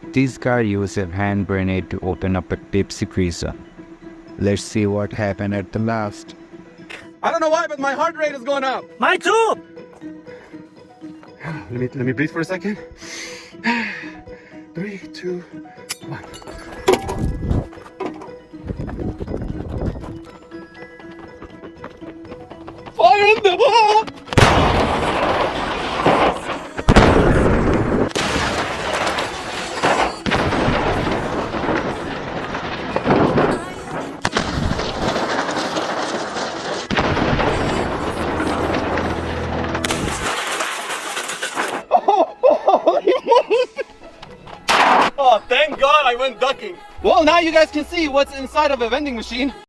This guy used a hand grenade to open up a Pepsi freezer. Let's see what happened at the last. I don't know why, but my heart rate is going up. Mine too! Let me breathe for a second. 3, 2, 1. Fire in the wall! Oh, thank God I went ducking. Well, now you guys can see what's inside of a vending machine.